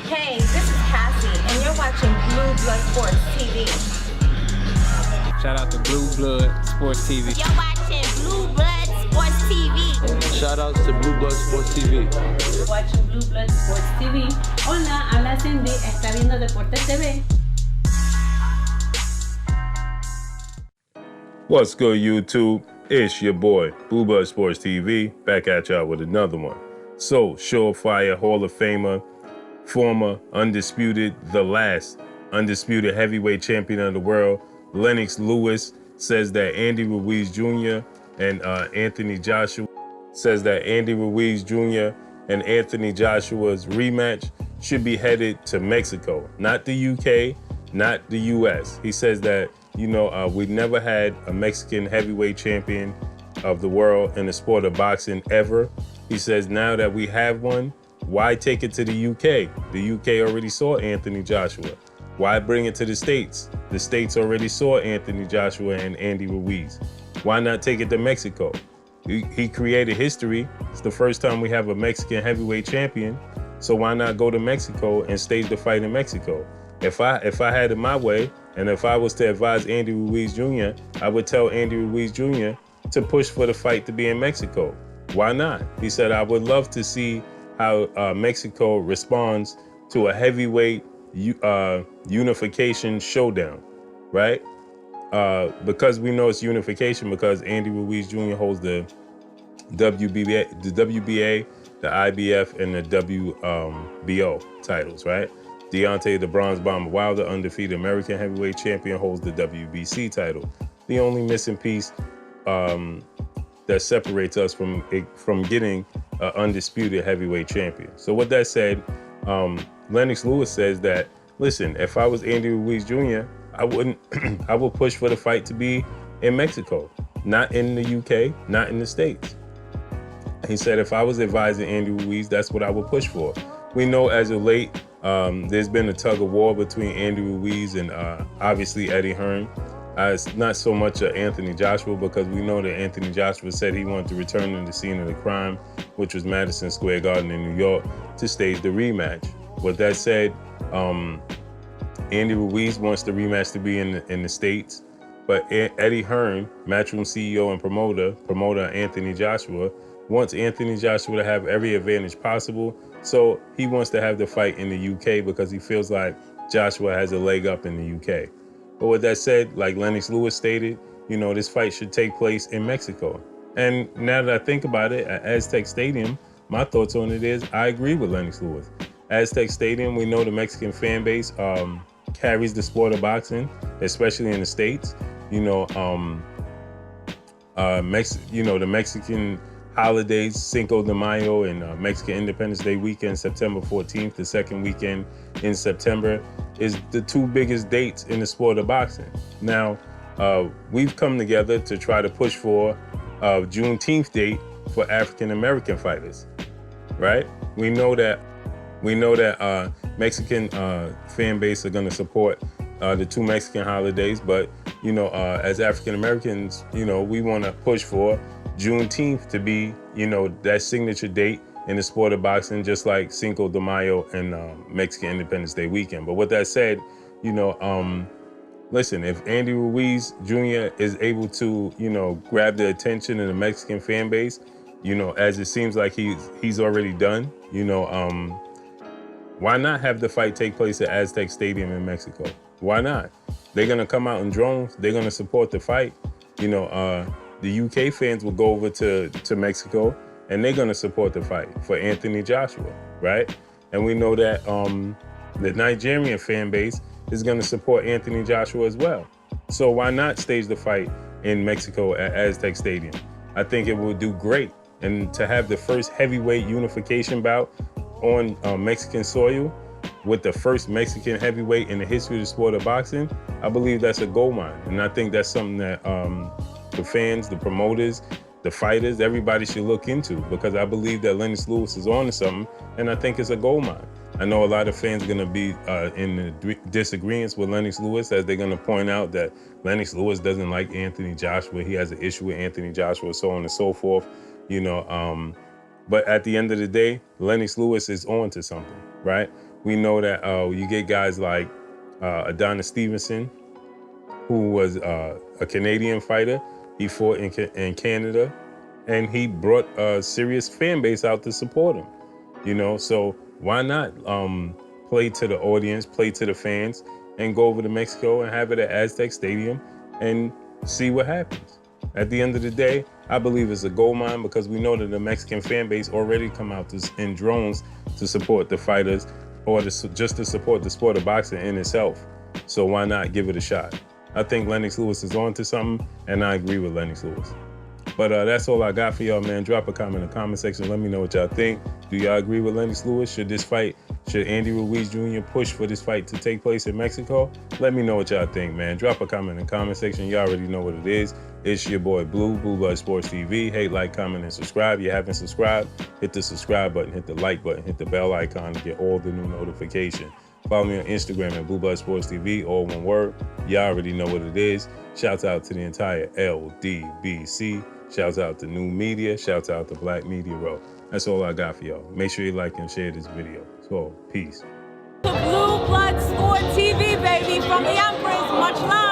Hey, this is Cassie, and you're watching Blue Blood Sports TV. Shout out to Blue Blood Sports TV. You're watching Blue Blood Sports TV. Shout outs to Blue Blood Sports TV. You're watching Blue Blood Sports TV. Hola, habla Cindy, está viendo Deportes TV. What's good, YouTube? It's your boy, Blue Blood Sports TV, back at y'all with another one. So, Surefire Hall of Famer, former undisputed, the last undisputed heavyweight champion of the world, Lennox Lewis, says that Andy Ruiz Jr. and Anthony Joshua's rematch should be headed to Mexico, not the UK, not the US. He says that, we never had a Mexican heavyweight champion of the world in the sport of boxing ever. He says now that we have one, why take it to the UK? The UK already saw Anthony Joshua. Why bring it to the States? The States already saw Anthony Joshua and Andy Ruiz. Why not take it to Mexico? He created history. It's the first time we have a Mexican heavyweight champion. So why not go to Mexico and stage the fight in Mexico? If I had it my way, and if I was to advise Andy Ruiz Jr., I would tell Andy Ruiz Jr. to push for the fight to be in Mexico. Why not? He said, I would love to see how Mexico responds to a heavyweight unification showdown, right? Because we know it's unification because Andy Ruiz Jr. holds the WBA, the IBF, and the WBO titles, right? Deontay the Bronze Bomber Wilder, undefeated American heavyweight champion, holds the WBC title. The only missing piece that separates us from getting an undisputed heavyweight champion. So with that said, Lennox Lewis says that, listen, if I was Andy Ruiz Jr., I would push for the fight to be in Mexico, not in the UK, not in the States. He said, if I was advising Andy Ruiz, that's what I would push for. We know as of late, there's been a tug of war between Andy Ruiz and obviously Eddie Hearn. It's not so much Anthony Joshua because we know that Anthony Joshua said he wanted to return to the scene of the crime, which was Madison Square Garden in New York, to stage the rematch. With that said, Andy Ruiz wants the rematch to be in the States, but Eddie Hearn, Matchroom CEO and promoter Anthony Joshua, wants Anthony Joshua to have every advantage possible. So he wants to have the fight in the UK because he feels like Joshua has a leg up in the UK. But with that said, like Lennox Lewis stated, this fight should take place in Mexico. And now that I think about it, at Aztec Stadium, my thoughts on it is I agree with Lennox Lewis. Aztec Stadium, we know the Mexican fan base carries the sport of boxing, especially in the States. The Mexican holidays, Cinco de Mayo and Mexican Independence Day weekend, September 14th, the second weekend in September, is the two biggest dates in the sport of boxing. Now, we've come together to try to push for a Juneteenth date for African American fighters, right? We know that Mexican fan base are going to support the two Mexican holidays, but as African Americans, we want to push for Juneteenth to be, that signature date in the sport of boxing, just like Cinco de Mayo and Mexican Independence Day weekend. But with that said, listen, if Andy Ruiz Jr. is able to, grab the attention of the Mexican fan base, as it seems like he's already done, why not have the fight take place at Aztec Stadium in Mexico? Why not? They're gonna come out in drones. They're gonna support the fight. The UK fans will go over to Mexico and they're gonna support the fight for Anthony Joshua, right? And we know that the Nigerian fan base is gonna support Anthony Joshua as well. So why not stage the fight in Mexico at Aztec Stadium? I think it will do great. And to have the first heavyweight unification bout on Mexican soil with the first Mexican heavyweight in the history of the sport of boxing, I believe that's a gold mine. And I think that's something that the fans, the promoters, the fighters, everybody should look into, because I believe that Lennox Lewis is on to something, and I think it's a gold mine. I know a lot of fans are going to be in disagreements with Lennox Lewis, as they're going to point out that Lennox Lewis doesn't like Anthony Joshua. He has an issue with Anthony Joshua, so on and so forth. But at the end of the day, Lennox Lewis is on to something, right? We know that you get guys like Adonis Stevenson, who was a Canadian fighter. He fought in Canada, and he brought a serious fan base out to support him. You know, so why not play to the audience, play to the fans, and go over to Mexico and have it at Aztec Stadium and see what happens. At the end of the day, I believe it's a gold mine because we know that the Mexican fan base already come out in drones to support the fighters or just to support the sport of boxing in itself. So why not give it a shot? I think Lennox Lewis is on to something, and I agree with Lennox Lewis. But that's all I got for y'all, man. Drop a comment in the comment section. Let me know what y'all think. Do y'all agree with Lennox Lewis? Should Andy Ruiz Jr. push for this fight to take place in Mexico? Let me know what y'all think, man. Drop a comment in the comment section. Y'all already know what it is. It's your boy Blue Blood Sports TV. Hate, like, comment, and subscribe. If you haven't subscribed, hit the subscribe button, hit the like button, hit the bell icon to get all the new notifications. Follow me on Instagram at Blue Blood Sports TV, all one word. Y'all already know what it is. Shouts out to the entire LDBC. Shouts out to New Media. Shouts out to Black Media Row. That's all I got for y'all. Make sure you like and share this video. So, peace. Blue Blood Sport TV, baby, from the Empress. Much love.